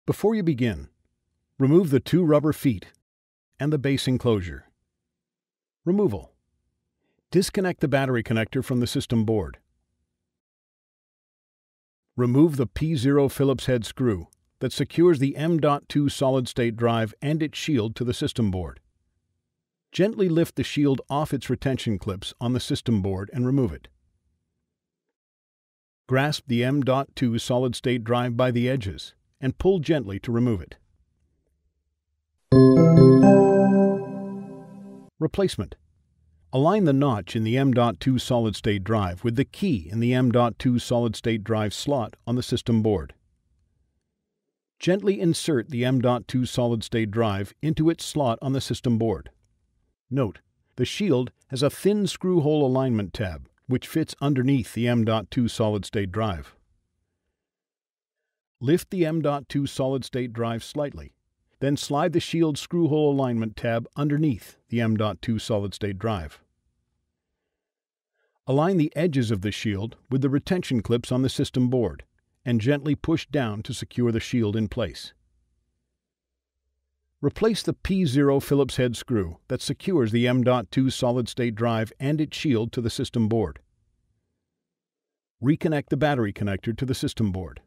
Before you begin, remove the 2 rubber feet and the base enclosure. Removal. Disconnect the battery connector from the system board. Remove the P0 Phillips head screw that secures the M.2 solid-state drive and its shield to the system board. Gently lift the shield off its retention clips on the system board and remove it. Grasp the M.2 solid-state drive by the edges and pull gently to remove it. Replacement. Align the notch in the M.2 solid-state drive with the key in the M.2 solid-state drive slot on the system board. Gently insert the M.2 solid-state drive into its slot on the system board. Note, the shield has a thin screw hole alignment tab, which fits underneath the M.2 solid-state drive. Lift the M.2 solid-state drive slightly, then slide the shield screw hole alignment tab underneath the M.2 solid-state drive. Align the edges of the shield with the retention clips on the system board, and gently push down to secure the shield in place. Replace the P0 Phillips head screw that secures the M.2 solid-state drive and its shield to the system board. Reconnect the battery connector to the system board.